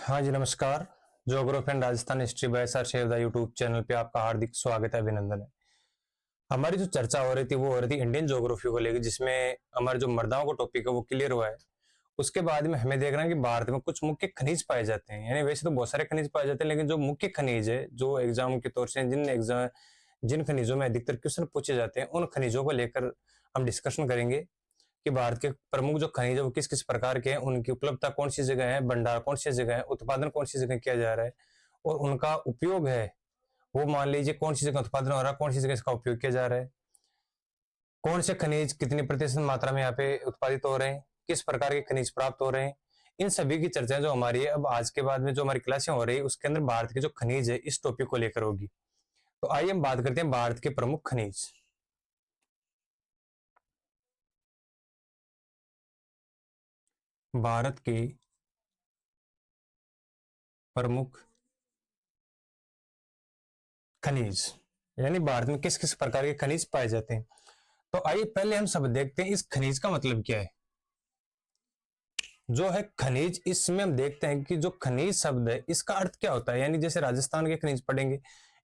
हाँ जी, नमस्कार। Geography and Rajasthan history by sir Shevda YouTube channel पे आपका हार्दिक स्वागत है, अभिनंदन है। हमारी जो चर्चा हो रही थी वो हो रही थी इंडियन ज्योग्राफी को लेकर, जिसमें हमारे जो मृदाओं का टॉपिक है वो क्लियर हुआ है। उसके बाद में हमें देखना है कि भारत में कुछ मुख्य खनिज पाए जाते हैं। यानी वैसे तो बहुत सारे खनिज पाए जाते हैं, लेकिन जो मुख्य खनिज है, जो एग्जाम के तौर से जिन खनिजों में अधिकतर क्वेश्चन पूछे जाते हैं, उन खनिजों को लेकर हम डिस्कशन करेंगे कि भारत के प्रमुख जो खनिज है वो किस किस प्रकार के हैं, उनकी उपलब्धता कौन सी जगह है, भंडार कौन सी जगह है, उत्पादन कौन सी जगह किया जा रहा है, और उनका उपयोग है वो मान लीजिए कौन सी जगह उत्पादन हो रहा है, कौन सी जगह इसका उपयोग किया जा रहा है, कौन से खनिज कितनी प्रतिशत मात्रा में यहाँ पे उत्पादित हो रहे हैं, किस प्रकार के खनिज प्राप्त हो रहे हैं। इन सभी की चर्चाएं जो हमारी है अब आज के बाद में जो हमारी क्लासें हो रही है उसके अंदर भारत के जो खनिज है इस टॉपिक को लेकर होगी। तो आइए हम बात करते हैं भारत के प्रमुख खनिज। भारत के प्रमुख खनिज, यानी भारत में किस किस प्रकार के खनिज पाए जाते हैं। तो आइए पहले हम सब देखते हैं इस खनिज का मतलब क्या है। जो है खनिज, इसमें हम देखते हैं कि जो खनिज शब्द है इसका अर्थ क्या होता है। यानी जैसे राजस्थान के खनिज पढ़ेंगे,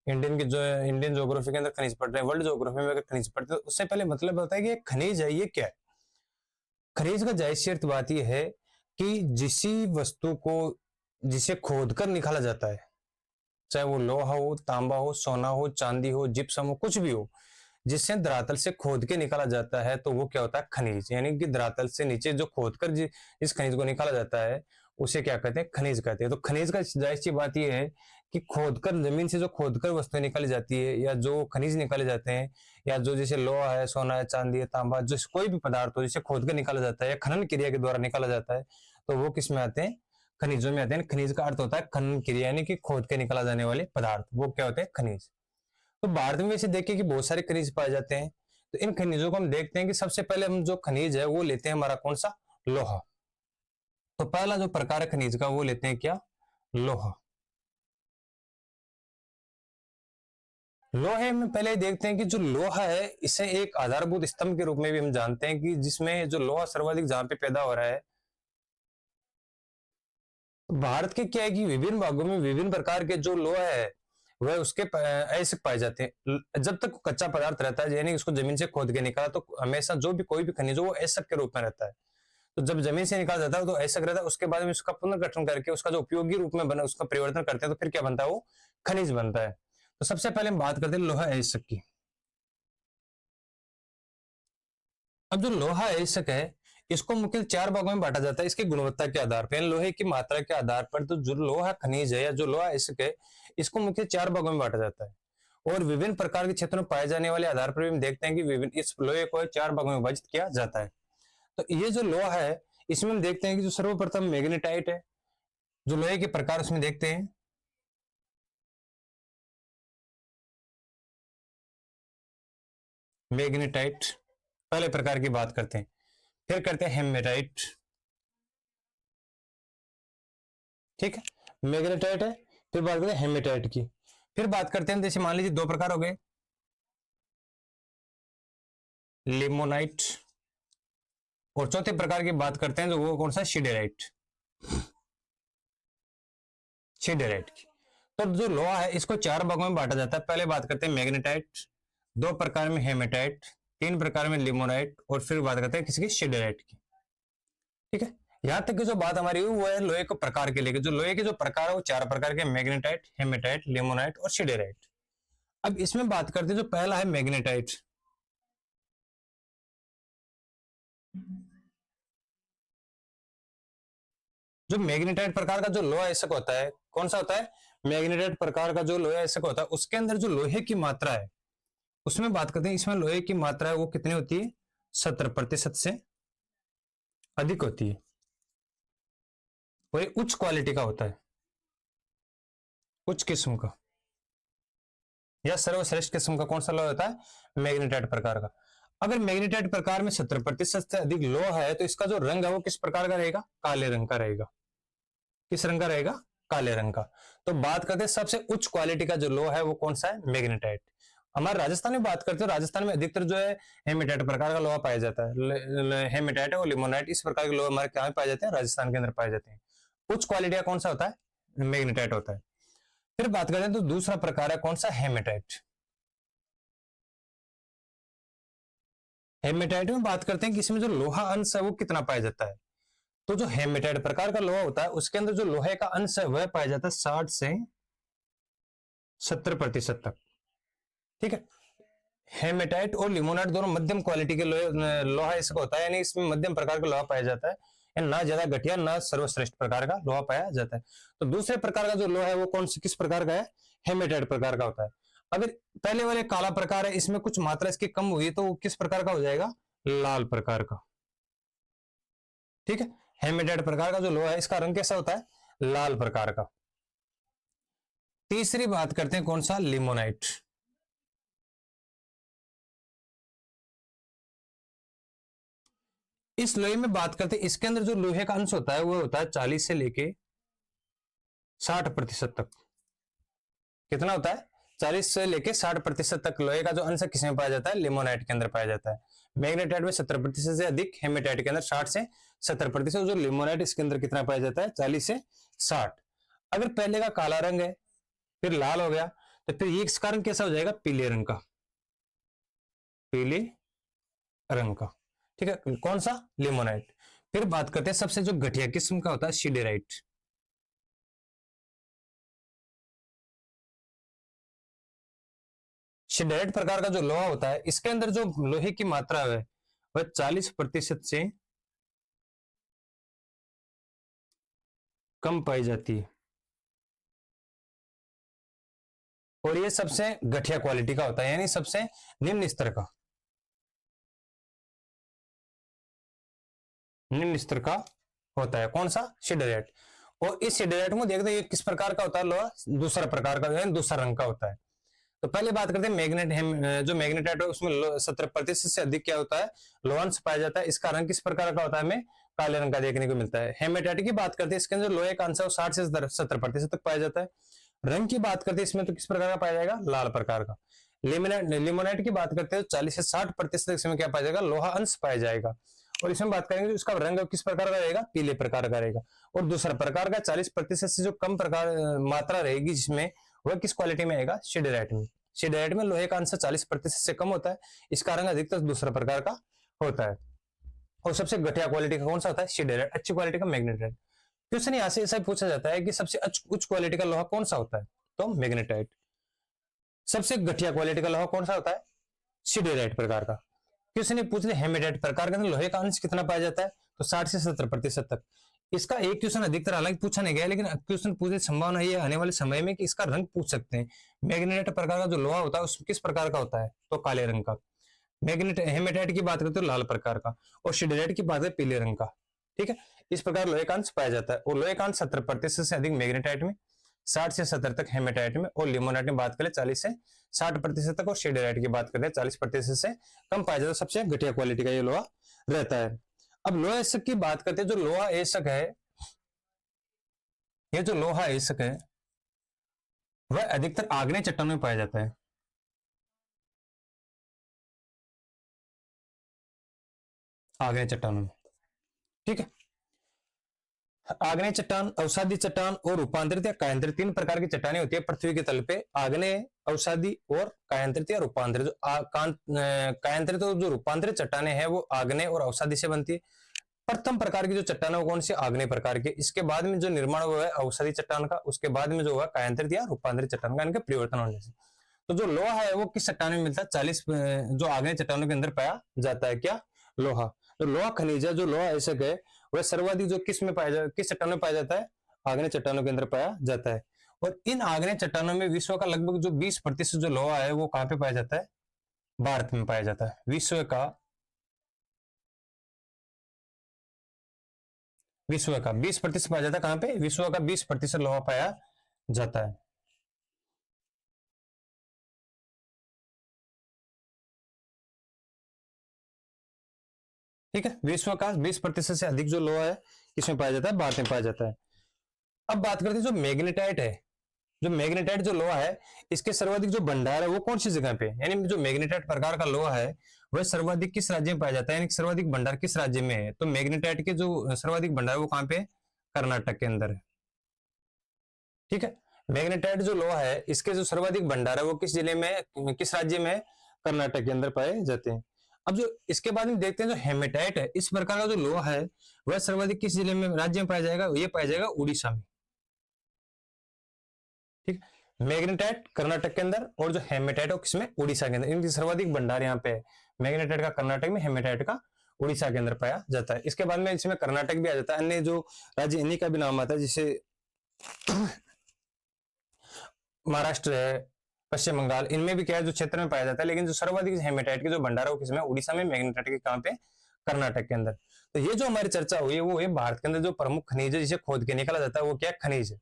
इंडियन ज्योग्राफी के अंदर खनिज पढ़ रहे हैं, वर्ल्ड ज्योग्राफी में अगर खनिज पढ़ते हैं तो उससे पहले मतलब होता है कि ये खनिज है, ये क्या है। खनिज का जाहिर सी अर्थ बात यह है कि वस्तु को जिसे खोद कर निकाला जाता है, चाहे वो लोहा हो, तांबा हो, सोना हो, चांदी हो, जिप्सम हो, कुछ भी हो, जिससे धरातल से खोद के निकाला जाता है तो वो क्या होता है, खनिज। यानी कि धरातल से नीचे जो खोद कर जिस खनिज को निकाला जाता है उसे क्या कहते हैं, खनिज कहते हैं। तो खनिज का जाहिर सी बात यह है कि खोदकर जमीन से जो खोदकर वस्तुएं निकाली जाती है या जो खनिज निकाले जाते हैं, या जो जैसे लोहा है, सोना है, चांदी है, तांबा, जो कोई भी पदार्थ हो जिसे खोद कर निकाला जाता है या खनन क्रिया के द्वारा निकाला जाता है तो वो किस में आते हैं, खनिजों में आते हैं। खनिज का अर्थ होता है खनन क्रिया, यानी कि खोद के निकाला जाने वाले पदार्थ, वो क्या होते हैं, खनिज। तो भारत में वैसे देखिए कि बहुत सारे खनिज पाए जाते हैं। तो इन खनिजों को हम देखते हैं कि सबसे पहले हम जो खनिज है वो लेते हैं हमारा कौन सा, लोहा। तो पहला जो प्रकार है खनिज का वो लेते हैं क्या, लोहा। लोहे में पहले देखते हैं कि जो लोहा है इसे एक आधारभूत स्तंभ के रूप में भी हम जानते हैं, कि जिसमें जो लोहा सर्वाधिक जहां पे पैदा हो रहा है। भारत के क्या है कि विभिन्न भागों में विभिन्न प्रकार के जो लोहा है वह उसके ऐसे पाए जाते हैं। जब तक कच्चा पदार्थ रहता है, यानी उसको जमीन से खोद के निकाला, तो हमेशा जो भी कोई भी खनिज हो वो ऐसक के रूप में रहता है। तो जब जमीन से निकाला जाता है तो ऐसा रहता है, उसके बाद में उसका पुनर्गठन करके उसका जो उपयोगी रूप में बना उसका परिवर्तन करते हैं तो फिर क्या बनता है, वो खनिज बनता है। तो सबसे पहले हम बात करते हैं लोहा अयस्क की। अब जो लोहा अयस्क है इसको मुख्य 4 भागों में बांटा जाता है इसकी गुणवत्ता के आधार पर, लोहे की मात्रा के आधार पर। तो जो लोहा खनिज है या जो लोहा अयस्क है इसको मुख्य 4 भागों में बांटा जाता है, और विभिन्न प्रकार के क्षेत्रों में पाए जाने वाले आधार पर भी हम देखते हैं कि विभिन्न इस लोहे को 4 भागों में विभाजित किया जाता है। तो ये जो लोहा है इसमें हम देखते हैं कि जो सर्वप्रथम मैग्नेटाइट है, जो लोहे के प्रकार उसमें देखते हैं। मैग्नेटाइट पहले प्रकार की बात करते हैं, फिर करते हैं हेमेटाइट। ठीक है, मैग्नेटाइट है, फिर बात करते हैं हेमेटाइट की, फिर बात करते हैं, जैसे मान लीजिए 2 प्रकार हो गए, लिमोनाइट, और चौथे प्रकार की बात करते हैं जो वो कौन सा, शिडेराइट। शिडेराइट की। तो जो लोहा है इसको 4 भागों में बांटा जाता है। पहले बात करते हैं मैग्नेटाइट, 2 प्रकार में हेमेटाइट, 3 प्रकार में लिमोनाइट, और फिर बात करते हैं किसी की शिडेराइट की। ठीक है, यहां तक की जो बात हमारी हुई वो है लोहे को प्रकार के लेके। जो लोहे के जो प्रकार है वो 4 प्रकार के, मैग्नेटाइट, हेमेटाइट, लिमोनाइट और शिडेराइट। अब इसमें बात करते हैं जो पहला है मैग्नेटाइट। जो मैग्नेटाइट प्रकार का जो लोहा अयस्क होता है, कौन सा होता है, मैग्नेटाइट प्रकार का जो लोहा अयस्क होता है उसके अंदर जो लोहे की मात्रा है उसमें बात करते हैं, इसमें लोहे की मात्रा है वो कितनी होती है, 70% से अधिक होती है, और ये उच्च क्वालिटी का होता है, उच्च किस्म का या सर्वश्रेष्ठ किस्म का कौन सा लोहा होता है, मैग्नेटाइट प्रकार का। अगर मैग्नेटाइट प्रकार में 70% से अधिक लोहा है तो इसका जो रंग है वो किस प्रकार का रहेगा, काले रंग का रहेगा। किस रंग का रहेगा, काले रंग का। तो बात करते हैं सबसे उच्च क्वालिटी का जो लोहा है वो कौन सा है, मैग्नेटाइट। हमारे राजस्थान में बात करते हैं, राजस्थान में अधिकतर जो है हेमेटाइट प्रकार का लोहा पाया जाता है। हेमेटाइट और लिमोनाइट इस प्रकार के लोहा हमारे कहां पाए जाते हैं, राजस्थान के अंदर पाए जाते हैं। उच्च क्वालिटी का कौन सा होता है, मैग्नेटाइट होता है। फिर बात करते हैं तो दूसरा प्रकार है कौन सा, हेमेटाइट। हेमेटाइट में बात करते हैं कि इसमें जो लोहा अंश है वो कितना पाया जाता है। तो जो हेमेटाइट प्रकार का लोहा होता है उसके अंदर जो लोहे का अंश है वह पाया जाता है 60 से 70% तक। ठीक है, हेमेटाइट और लिमोनाइट दोनों मध्यम क्वालिटी के लोहा इसका होता है, यानी इसमें मध्यम प्रकार का लोहा पाया जाता है, ना ज्यादा घटिया ना सर्वश्रेष्ठ प्रकार का लोहा पाया जाता है। तो दूसरे प्रकार का जो लोहा है वो कौन सी किस प्रकार का है, हेमेटाइट प्रकार का होता है। अगर पहले वाले काला प्रकार है इसमें कुछ मात्रा इसकी कम हुई तो वो किस प्रकार का हो जाएगा, लाल प्रकार का। ठीक है, हेमेटाइट प्रकार का जो लोहा है इसका रंग कैसा होता है, लाल प्रकार का। तीसरी बात करते हैं कौन सा, लिमोनाइट। इस लोहे में बात करते हैं इसके अंदर जो लोहे का अंश होता है वो होता है 40 से लेके 60% तक। कितना होता है, 40 से लेके 60% तक लोहे का जो अंश है किसमें पाया जाता है, लिमोनाइट के अंदर पाया जाता है। मैग्नेटाइट में 70% से अधिक, हेमेटाइट के अंदर 60 से 70%। जो लिमोनाइट इसके अंदर कितना पाया जाता है, 40 से 60। अगर पहले का काला रंग है फिर लाल हो गया तो फिर ये इसका रंग कैसा हो जाएगा, पीले रंग का, पीले रंग का। ठीक है, कौन सा, लिमोनाइट। फिर बात करते हैं सबसे जो घटिया किस्म का होता है, सिडेराइट। सिडेराइट प्रकार का जो लोहा होता है इसके अंदर जो लोहे की मात्रा है वह 40% से कम पाई जाती है, और ये सबसे घटिया क्वालिटी का होता है, यानी सबसे निम्न स्तर का, निम्न स्तर का होता है। कौन सा, सिडेराइट। और इस सिडेराइट में देखते हैं ये किस प्रकार का होता है लोहा, दूसरा प्रकार का, यानी दूसरा रंग का होता है। तो पहले बात करते हैं मैग्नेट, जो मैग्नेटाइट है उसमें 70% से अधिक क्या होता है, लोहांश पाया जाता है। इसका रंग किस प्रकार का होता है, हमें काले रंग का देखने को मिलता है। हेमेटाइट की बात करते हैं इसके अंदर लोहे का अंश 60 से 70% तक पाया जाता है। रंग की बात करते हैं इसमें तो किस प्रकार का पाया जाएगा, लाल प्रकार का। लिमोनाइट की बात करते हैं 40 से 60% इसमें क्या पाया जाएगा, लोहा अंश पाया जाएगा। और इसमें बात करेंगे तो इसका रंग किस प्रकार का रहेगा, पीले प्रकार का रहेगा। और दूसरा प्रकार का 40% से जो कम प्रकार मात्रा रहेगी जिसमें, वह किस क्वालिटी में आएगा, सिडेराइट में। सिडेराइट में लोहे का अंश 40% से कम होता है, इसका रंग अधिकतर दूसरा प्रकार का होता है। और सबसे घटिया क्वालिटी का कौन सा होता है, सिडेराइट। अच्छी क्वालिटी का मैग्नेटाइट। क्वेश्चन यहाँ से ऐसा पूछा जाता है कि सबसे उच्च क्वालिटी का लोहा कौन सा होता है, तो मैग्नेटाइट। सबसे घटिया क्वालिटी का लोहा कौन सा होता है, सिडेराइट प्रकार का। क्वेश्चन ये पूछ ले हेमेटाइट प्रकार के अंदर लोहे का अंश कितना पाया जाता है, तो 60 से 70% तक। इसका एक क्वेश्चन अधिकतर हालांकि पूछा नहीं गया, लेकिन क्वेश्चन पूछने संभावना है आने वाले समय में कि इसका रंग पूछ सकते हैं। मैग्नेटाइट प्रकार का जो लोहा होता है उस किस प्रकार का होता है, तो काले रंग का। हेमेटाइट की बात करते हो लाल प्रकार का, और सिडेराइट की बात है पीले रंग का। ठीक है, इस प्रकार लोहे का अंश पाया जाता है। और लोहे का अंश 70% से अधिक मैग्नेटाइट में, 60 से 70 तक हेमेटाइट में, और लिमोनाइट में बात करें 40 से 60% तक, और सिडेराइट की बात करें 40% से कम पाया जाता है। सबसे घटिया क्वालिटी का ये लोहा रहता है। अब लोहा एसक की बात करते हैं। जो लोहा एसक है, ये जो लोहा एसक है वह अधिकतर आग्नेय चट्टानों में पाया जाता है। आग्नेय चट्टानों में, ठीक है। आग्नेय चट्टान, अवसादी चट्टान और रूपांतरित या कायांतरित, तीन प्रकार की चट्टानें होती है पृथ्वी के तल पे। आग्नेय, अवसादी और कायांतरित या रूपांतरित। जो कायांतरित और जो रूपांतरित चट्टानें हैं वो आग्नेय और अवसादी से बनती है। प्रथम प्रकार की जो चट्टान है वो कौन सी, आग्नेय प्रकार की। इसके बाद में जो निर्माण हुआ है अवसादी चट्टान का, उसके बाद में जो हुआ कायांतरित या रूपांतरित चट्टान का, इनके परिवर्तन होने से। तो जो लोहा है वो किस चट्टान में मिलता है, 40 जो आग्नेय चट्टानों के अंदर पाया जाता है, क्या, लोहा। तो लोहा खनिज है, जो लोहा ऐसक है वह सर्वाधिक जो किस में पाया जाता है, किस चट्टानों में पाया जाता है, आग्नेय चट्टानों के अंदर पाया जाता है। और इन आग्नेय चट्टानों में विश्व का लगभग जो 20% जो लोहा है वो कहां पे पाया जाता है, भारत में पाया जाता है। विश्व का 20% पाया जाता है, कहां पे, विश्व का 20% लोहा पाया जाता है। ठीक है, विश्व का 20% से अधिक जो लोहा है इसमें पाया जाता है, भारत में पाया जाता है। अब बात करते हैं जो मैग्नेटाइट है। जो मैग्नेटाइट जो लोहा है इसके सर्वाधिक जो भंडार है वो कौन सी जगह पे, यानी जो मैग्नेटाइट प्रकार का लोहा है वह सर्वाधिक किस राज्य में पाया जाता है, यानी सर्वाधिक भंडार किस राज्य में है। तो मैग्नेटाइट के जो सर्वाधिक भंडार है वो कहां पे, कर्नाटक के अंदर है। ठीक है। मैग्नेटाइट जो लोहा है इसके जो सर्वाधिक भंडार है वो किस जिले में, किस राज्य में, कर्नाटक के अंदर पाए जाते हैं। अब जो इसके बाद में देखते हैं जो हेमेटाइट है, इस प्रकार का जो लोहा है वह सर्वाधिक किस जिले में, राज्य में पाया जाएगा, ये पाया जाएगा उड़ीसा में। ठीक, मैग्नेटाइट कर्नाटक के अंदर और जो हेमेटाइट है किसमें, उड़ीसा के अंदर। इनकी सर्वाधिक भंडार यहाँ पे है, मैग्नेटाइट का कर्नाटक में, हेमेटाइट का उड़ीसा के अंदर पाया जाता है। इसके बाद में इसमें कर्नाटक भी आ जाता है, अन्य जो राज्य इन्हीं का भी नाम आता है, जिसे महाराष्ट्र है, पश्चिम बंगाल, इनमें भी क्या है जो क्षेत्र में पाया जाता है। लेकिन जो सर्वाधिक हेमेटाइट की जो भंडार है वो किसमें, उड़ीसा में, मैग्नेटाइट के कहां पे, कर्नाटक के अंदर। तो ये जो हमारी चर्चा हुई है वो है भारत के अंदर जो प्रमुख खनिज है जिसे खोद के निकाला जाता है वो क्या खनिज है।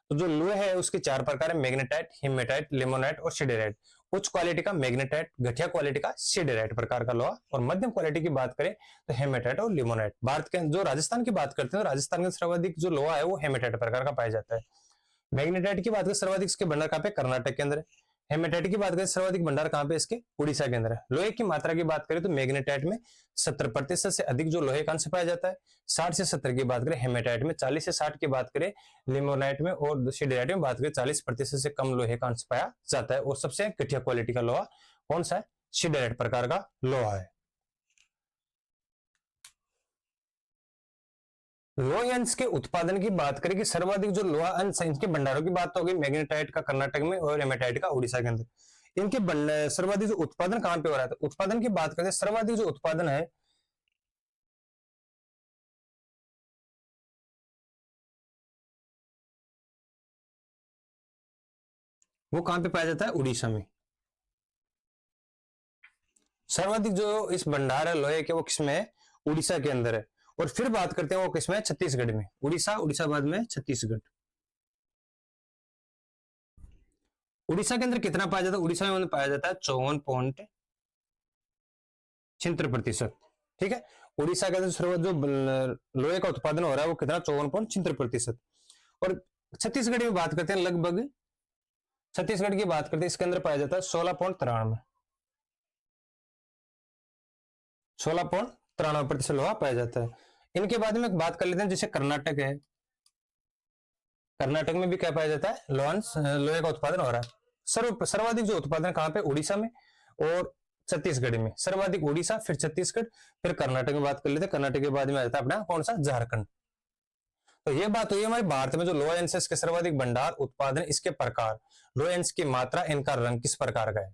तो जो लोहे है उसके 4 प्रकार है, मैग्नेटाइट, हेमेटाइट, लिमोनाइट और सिडेराइट। उच्च क्वालिटी का मैग्नेटाइट, घटिया क्वालिटी का सिडेराइट प्रकार का लोहा, और मध्यम क्वालिटी की बात करें तो हेमेटाइट और लिमोनाइट। भारत के जो राजस्थान की बात करते हैं तो राजस्थान के सर्वाधिक जो लोहा है वो हेमेटाइट प्रकार का पाया जाता है। मैग्नेटाइट की बात करें सर्वाधिक इसके भंडार कहां पे, कर्नाटक के अंदर है। हेमेटाइट की बात करें सर्वाधिक भंडार कहां पे, इसके उड़ीसा के अंदर है। लोहे की मात्रा की बात करें तो मैग्नेटाइट में 70% से अधिक जो लोहे का अंश पाया जाता है, 60 से 70 की बात करें हेमेटाइट में, 40 से 60 की बात करें लिमोनाइट में, और सिडेराइट में बात करें 40% से कम लोहे का अंश पाया जाता है। और सबसे घटिया क्वालिटी का लोहा कौन सा है, सिडेराइट प्रकार का लोहा है। लोहे अंश के उत्पादन की बात करें कि सर्वाधिक जो लोहा अंश है इनके भंडारों की बात तो होगी, मैग्नेटाइट का कर्नाटक में और हेमेटाइट का उड़ीसा के अंदर। इनके सर्वाधिक जो उत्पादन कहां पे हो रहा है, तो उत्पादन की बात करें सर्वाधिक जो उत्पादन है वो कहां पे पाया जाता है, उड़ीसा में। सर्वाधिक जो इस भंडार है लोहे के वो किसमें है, उड़ीसा के अंदर है। और फिर बात करते हैं वो किसमें है, छत्तीसगढ़ में। उड़ीसा, उड़ीसा बाद में छत्तीसगढ़। उड़ीसा के अंदर कितना पाया जाता है, उड़ीसा में पाया जाता है 54.76%। ठीक है, उड़ीसा के अंदर जो लोहे का उत्पादन हो रहा है वो कितना, 54.76%। और छत्तीसगढ़ में बात करते हैं लगभग, छत्तीसगढ़ की बात करते हैं इसके अंदर पाया जाता है 16.93, 16.93% लोहा पाया जाता है। इनके बाद में बात कर लेते हैं जैसे कर्नाटक है, कर्नाटक में भी क्या पाया जाता है, लोहे का उत्पादन हो रहा है। सर्वाधिक जो उत्पादन कहां पे, उड़ीसा में और छत्तीसगढ़ में। सर्वाधिक उड़ीसा, फिर छत्तीसगढ़, फिर कर्नाटक में बात कर लेते हैं। कर्नाटक के बाद में आ जाता है अपना कौन सा, झारखंड। तो ये बात हुई हमारे भारत में जो लोहा अंश है इसके सर्वाधिक भंडार, उत्पादन, इसके प्रकार, लोहा अंश की मात्रा, इनका रंग किस प्रकार का है।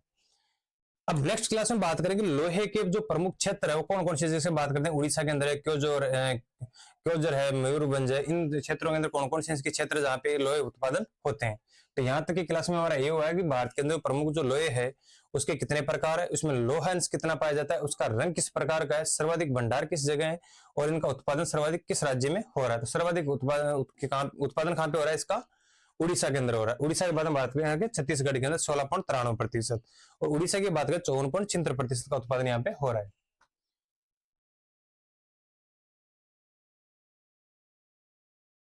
अब नेक्स्ट क्लास में बात करेंगे लोहे के जो प्रमुख क्षेत्र है वो कौन कौन से, जैसे बात करते हैं उड़ीसा के अंदर है क्योंझर है, मयूरभंज है, इन क्षेत्रों के अंदर कौन कौन से इसके क्षेत्र जहाँ पे लोहे उत्पादन होते हैं। तो यहाँ तक की क्लास में हमारा ये हुआ है कि भारत के अंदर प्रमुख जो लोहे है उसके कितने प्रकार है, उसमें लोहा अंश कितना पाया जाता है, उसका रंग किस प्रकार का है, सर्वाधिक भंडार किस जगह है, और इनका उत्पादन सर्वाधिक किस राज्य में हो रहा है। तो सर्वाधिक उत्पादन कहाँ पे हो रहा है इसका, उड़ीसा के अंदर हो रहा है। उड़ीसा की बात हम बात करें छत्तीसगढ़ के अंदर 16.93%, और उड़ीसा की बात करें 54.76% का उत्पादन यहाँ पे हो रहा है।